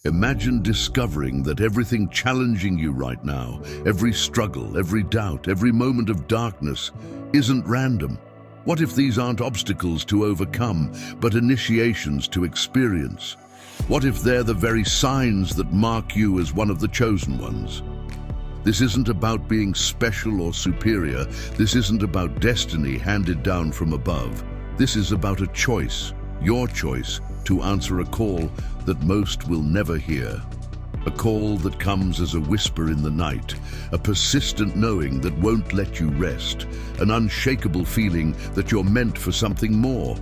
Imagine discovering that everything challenging you right now, every struggle, every doubt, every moment of darkness, isn't random. What if these aren't obstacles to overcome, but initiations to experience? What if they're the very signs that mark you as one of the chosen ones? This isn't about being special or superior. This isn't about destiny handed down from above. This is about a choice, your choice, to answer a call that most will never hear. A call that comes as a whisper in the night, a persistent knowing that won't let you rest, an unshakable feeling that you're meant for something more.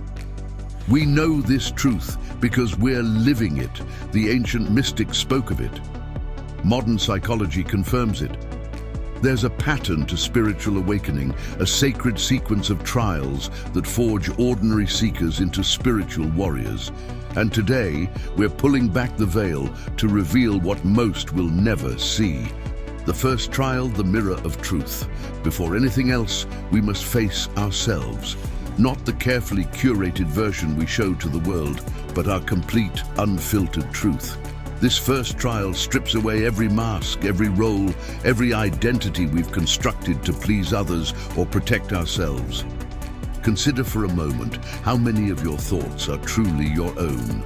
We know this truth because we're living it. The ancient mystics spoke of it. Modern psychology confirms it. There's a pattern to spiritual awakening, a sacred sequence of trials that forge ordinary seekers into spiritual warriors. And today, we're pulling back the veil to reveal what most will never see. The first trial, the mirror of truth. Before anything else, we must face ourselves. Not the carefully curated version we show to the world, but our complete, unfiltered truth. This first trial strips away every mask, every role, every identity we've constructed to please others or protect ourselves. Consider for a moment how many of your thoughts are truly your own.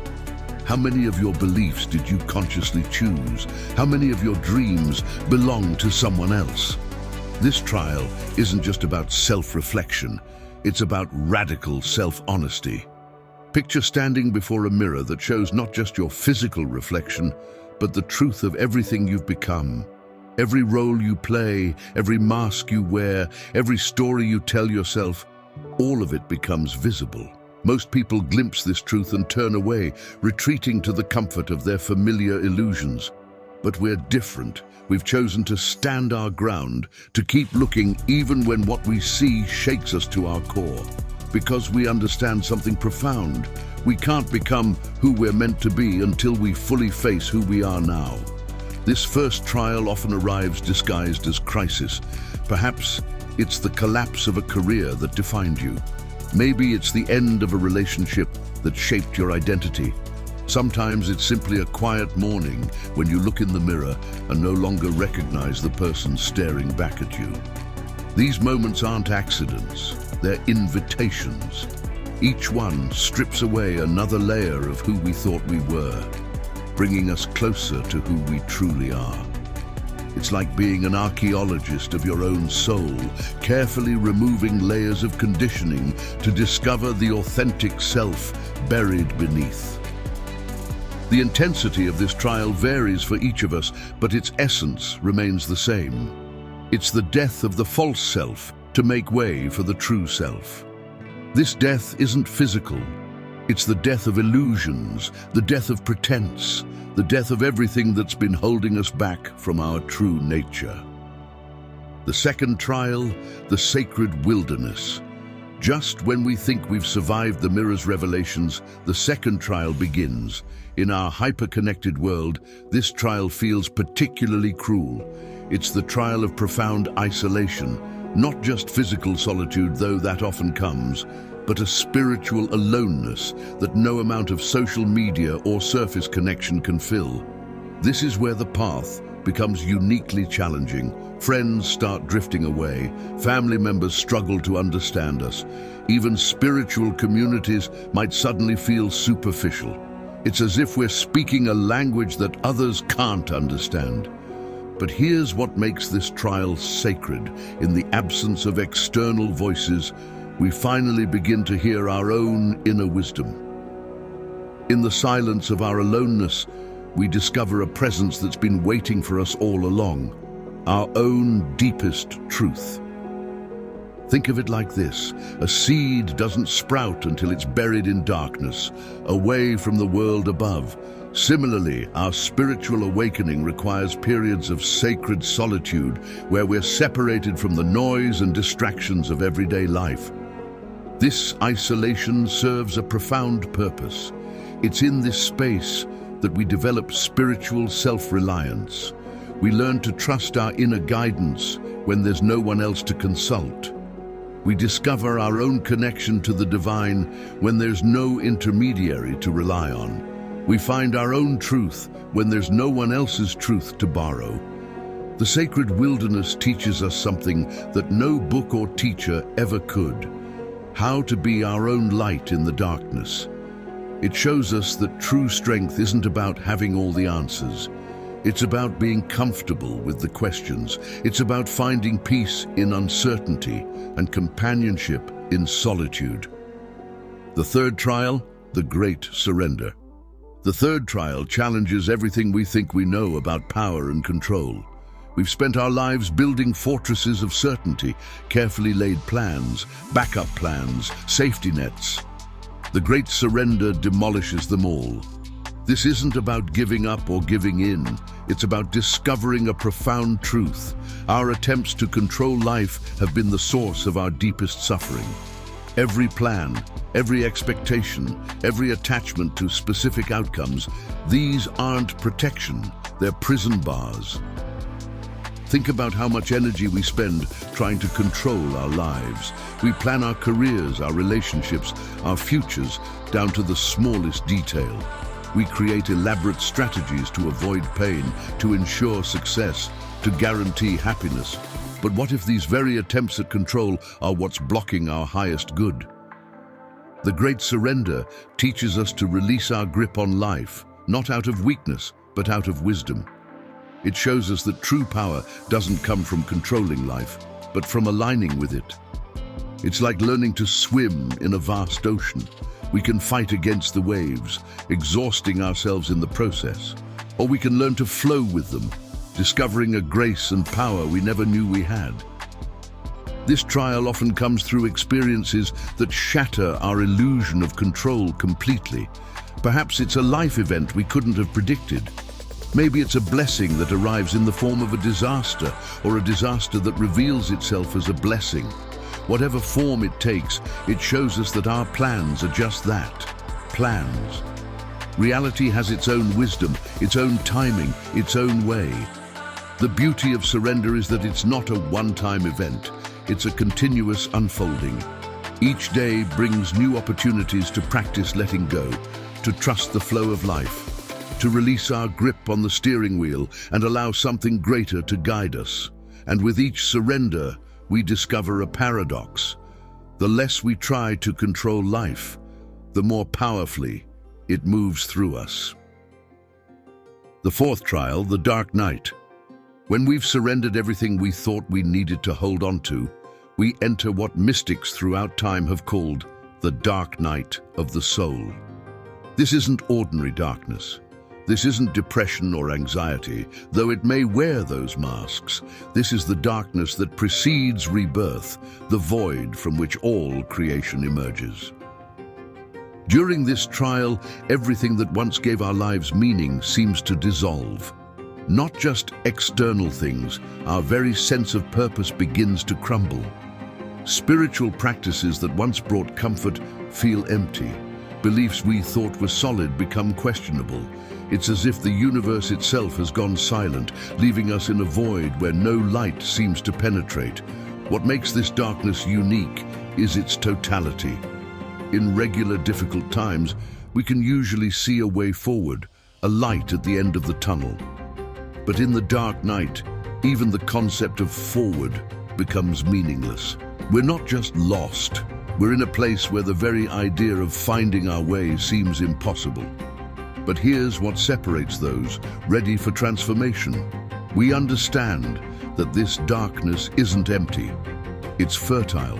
How many of your beliefs did you consciously choose? How many of your dreams belong to someone else? This trial isn't just about self-reflection, it's about radical self-honesty. Picture standing before a mirror that shows not just your physical reflection, but the truth of everything you've become. Every role you play, every mask you wear, every story you tell yourself, all of it becomes visible. Most people glimpse this truth and turn away, retreating to the comfort of their familiar illusions. But we're different. We've chosen to stand our ground, to keep looking even when what we see shakes us to our core. Because we understand something profound. We can't become who we're meant to be until we fully face who we are now. This first trial often arrives disguised as crisis. Perhaps it's the collapse of a career that defined you. Maybe it's the end of a relationship that shaped your identity. Sometimes it's simply a quiet morning when you look in the mirror and no longer recognize the person staring back at you. These moments aren't accidents, they're invitations. Each one strips away another layer of who we thought we were, bringing us closer to who we truly are. It's like being an archaeologist of your own soul, carefully removing layers of conditioning to discover the authentic self buried beneath. The intensity of this trial varies for each of us, but its essence remains the same. It's the death of the false self to make way for the true self. This death isn't physical. It's the death of illusions, the death of pretense, the death of everything that's been holding us back from our true nature. The second trial, the sacred wilderness. Just when we think we've survived the mirror's revelations, the second trial begins. In our hyper-connected world, this trial feels particularly cruel. It's the trial of profound isolation, not just physical solitude, though that often comes, but a spiritual aloneness that no amount of social media or surface connection can fill. This is where the path becomes uniquely challenging. Friends start drifting away, family members struggle to understand us, even spiritual communities might suddenly feel superficial. It's as if we're speaking a language that others can't understand. But here's what makes this trial sacred. In the absence of external voices, we finally begin to hear our own inner wisdom. In the silence of our aloneness, we discover a presence that's been waiting for us all along, our own deepest truth. Think of it like this: a seed doesn't sprout until it's buried in darkness, away from the world above. Similarly, our spiritual awakening requires periods of sacred solitude where we're separated from the noise and distractions of everyday life. This isolation serves a profound purpose. It's in this space that we develop spiritual self-reliance. We learn to trust our inner guidance when there's no one else to consult. We discover our own connection to the divine when there's no intermediary to rely on. We find our own truth when there's no one else's truth to borrow. The sacred wilderness teaches us something that no book or teacher ever could: how to be our own light in the darkness. It shows us that true strength isn't about having all the answers. It's about being comfortable with the questions. It's about finding peace in uncertainty and companionship in solitude. The third trial, the great surrender. The third trial challenges everything we think we know about power and control. We've spent our lives building fortresses of certainty, carefully laid plans, backup plans, safety nets. The great surrender demolishes them all. This isn't about giving up or giving in. It's about discovering a profound truth. Our attempts to control life have been the source of our deepest suffering. Every plan, every expectation, every attachment to specific outcomes, these aren't protection, they're prison bars. Think about how much energy we spend trying to control our lives. We plan our careers, our relationships, our futures, down to the smallest detail. We create elaborate strategies to avoid pain, to ensure success, to guarantee happiness. But what if these very attempts at control are what's blocking our highest good? The great surrender teaches us to release our grip on life, not out of weakness, but out of wisdom. It shows us that true power doesn't come from controlling life, but from aligning with it. It's like learning to swim in a vast ocean. We can fight against the waves, exhausting ourselves in the process. Or we can learn to flow with them, discovering a grace and power we never knew we had. This trial often comes through experiences that shatter our illusion of control completely. Perhaps it's a life event we couldn't have predicted. Maybe it's a blessing that arrives in the form of a disaster, or a disaster that reveals itself as a blessing. Whatever form it takes, it shows us that our plans are just that, plans. Reality has its own wisdom, its own timing, its own way. The beauty of surrender is that it's not a one-time event. It's a continuous unfolding. Each day brings new opportunities to practice letting go, to trust the flow of life, to release our grip on the steering wheel and allow something greater to guide us. And with each surrender, we discover a paradox. The less we try to control life, the more powerfully it moves through us. The fourth trial, the dark night. When we've surrendered everything we thought we needed to hold on to, we enter what mystics throughout time have called the dark night of the soul. This isn't ordinary darkness. This isn't depression or anxiety, though it may wear those masks. This is the darkness that precedes rebirth, the void from which all creation emerges. During this trial, everything that once gave our lives meaning seems to dissolve. Not just external things, our very sense of purpose begins to crumble. Spiritual practices that once brought comfort feel empty. Beliefs we thought were solid become questionable. It's as if the universe itself has gone silent, leaving us in a void where no light seems to penetrate. What makes this darkness unique is its totality. In regular difficult times, we can usually see a way forward, a light at the end of the tunnel. But in the dark night, even the concept of forward becomes meaningless. We're not just lost. We're in a place where the very idea of finding our way seems impossible. But here's what separates those ready for transformation. We understand that this darkness isn't empty. It's fertile.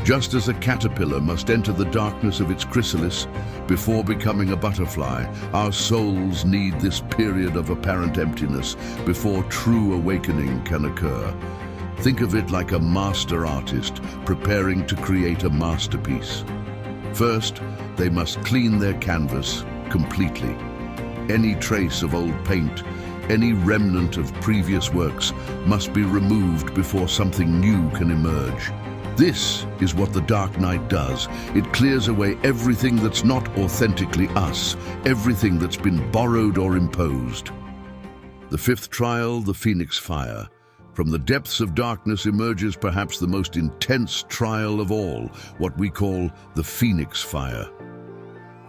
Just as a caterpillar must enter the darkness of its chrysalis before becoming a butterfly, our souls need this period of apparent emptiness before true awakening can occur. Think of it like a master artist preparing to create a masterpiece. First, they must clean their canvas completely. Any trace of old paint, any remnant of previous works must be removed before something new can emerge. This is what the dark night does. It clears away everything that's not authentically us, everything that's been borrowed or imposed. The fifth trial, the Pheonix Fire. From the depths of darkness emerges perhaps the most intense trial of all, what we call the Pheonix Fire.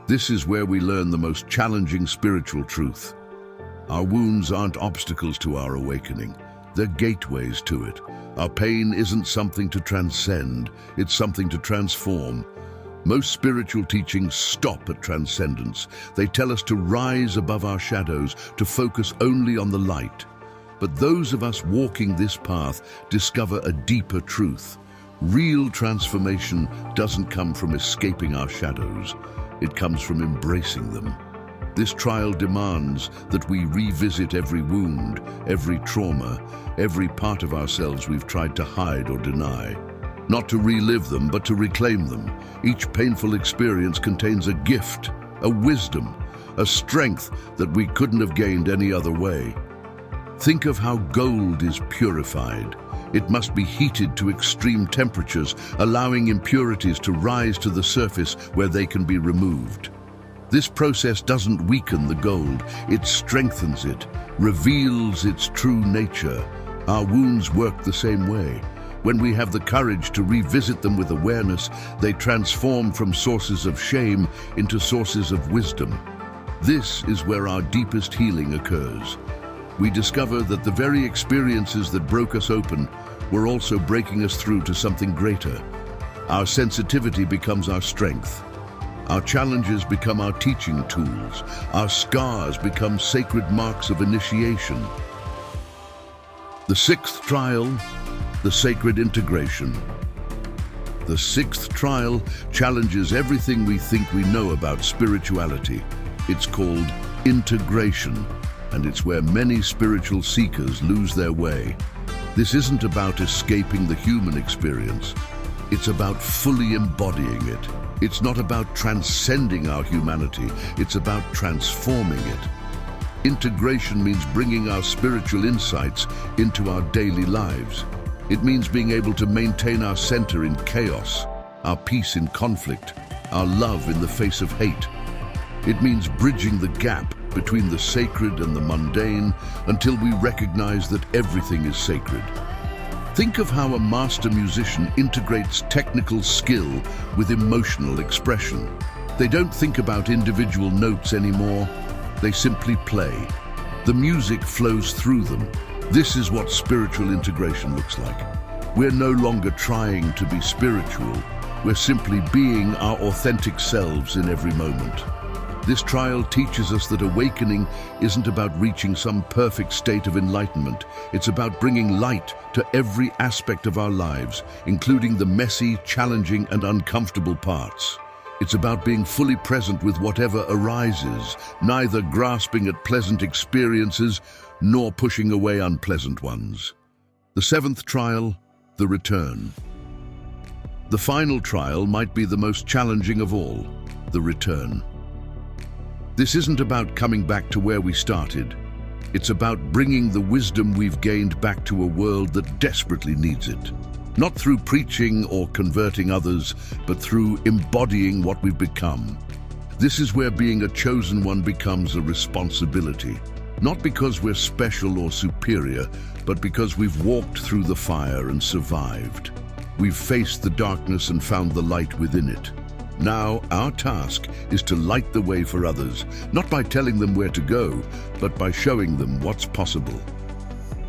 This is where we learn the most challenging spiritual truth. Our wounds aren't obstacles to our awakening. They're gateways to it. Our pain isn't something to transcend, it's something to transform. Most spiritual teachings stop at transcendence. They tell us to rise above our shadows, to focus only on the light. But those of us walking this path discover a deeper truth. Real transformation doesn't come from escaping our shadows. It comes from embracing them. This trial demands that we revisit every wound, every trauma, every part of ourselves we've tried to hide or deny. Not to relive them, but to reclaim them. Each painful experience contains a gift, a wisdom, a strength that we couldn't have gained any other way. Think of how gold is purified. It must be heated to extreme temperatures, allowing impurities to rise to the surface where they can be removed. This process doesn't weaken the gold, it strengthens it, reveals its true nature. Our wounds work the same way. When we have the courage to revisit them with awareness, they transform from sources of shame into sources of wisdom. This is where our deepest healing occurs. We discover that the very experiences that broke us open were also breaking us through to something greater. Our sensitivity becomes our strength. Our challenges become our teaching tools. Our scars become sacred marks of initiation. The sixth trial, the sacred integration. The sixth trial challenges everything we think we know about spirituality. It's called integration, and it's where many spiritual seekers lose their way. This isn't about escaping the human experience. It's about fully embodying it. It's not about transcending our humanity. It's about transforming it. Integration means bringing our spiritual insights into our daily lives. It means being able to maintain our center in chaos, our peace in conflict, our love in the face of hate. It means bridging the gap between the sacred and the mundane until we recognize that everything is sacred. Think of how a master musician integrates technical skill with emotional expression. They don't think about individual notes anymore. They simply play. The music flows through them. This is what spiritual integration looks like. We're no longer trying to be spiritual. We're simply being our authentic selves in every moment. This trial teaches us that awakening isn't about reaching some perfect state of enlightenment. It's about bringing light to every aspect of our lives, including the messy, challenging, and uncomfortable parts. It's about being fully present with whatever arises, neither grasping at pleasant experiences nor pushing away unpleasant ones. The seventh trial, the return. The final trial might be the most challenging of all, the return. This isn't about coming back to where we started. It's about bringing the wisdom we've gained back to a world that desperately needs it. Not through preaching or converting others, but through embodying what we've become. This is where being a chosen one becomes a responsibility. Not because we're special or superior, but because we've walked through the fire and survived. We've faced the darkness and found the light within it. Now, our task is to light the way for others, not by telling them where to go, but by showing them what's possible.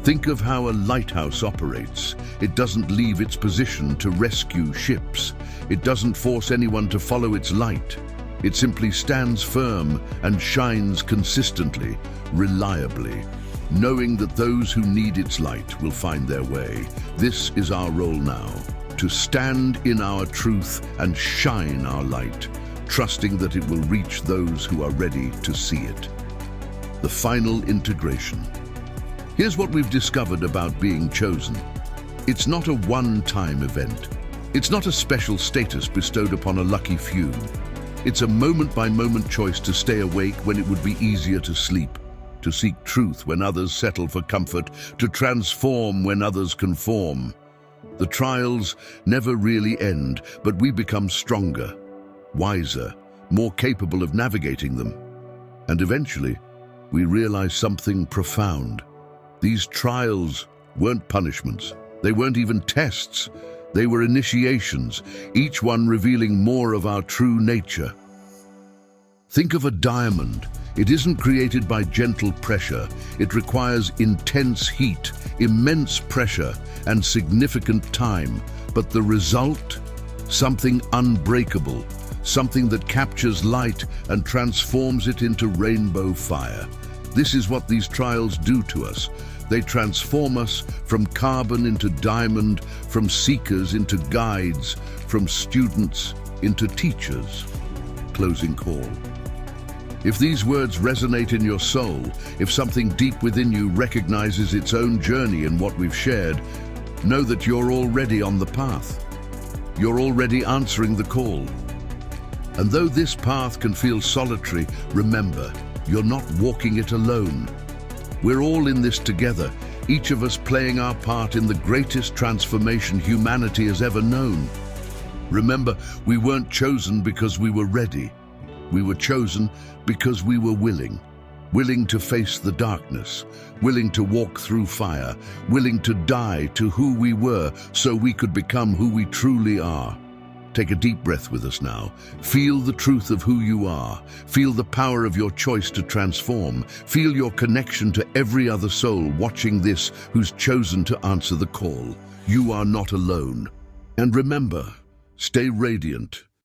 Think of how a lighthouse operates. It doesn't leave its position to rescue ships. It doesn't force anyone to follow its light. It simply stands firm and shines consistently, reliably, knowing that those who need its light will find their way. This is our role now, to stand in our truth and shine our light, trusting that it will reach those who are ready to see it. The final integration. Here's what we've discovered about being chosen. It's not a one-time event. It's not a special status bestowed upon a lucky few. It's a moment-by-moment choice to stay awake when it would be easier to sleep, to seek truth when others settle for comfort, to transform when others conform. The trials never really end, but we become stronger, wiser, more capable of navigating them. And eventually, we realize something profound. These trials weren't punishments. They weren't even tests. They were initiations, each one revealing more of our true nature. Think of a diamond. It isn't created by gentle pressure. It requires intense heat, immense pressure, and significant time. But the result? Something unbreakable, something that captures light and transforms it into rainbow fire. This is what these trials do to us. They transform us from carbon into diamond, from seekers into guides, from students into teachers. Closing call. If these words resonate in your soul, if something deep within you recognizes its own journey in what we've shared, know that you're already on the path. You're already answering the call. And though this path can feel solitary, remember, you're not walking it alone. We're all in this together, each of us playing our part in the greatest transformation humanity has ever known. Remember, we weren't chosen because we were ready. We were chosen because we were willing to face the darkness, willing to walk through fire, willing to die to who we were so we could become who we truly are. Take a deep breath with us now. Feel the truth of who you are. Feel the power of your choice to transform. Feel your connection to every other soul watching this who's chosen to answer the call. You are not alone. And remember, stay radiant.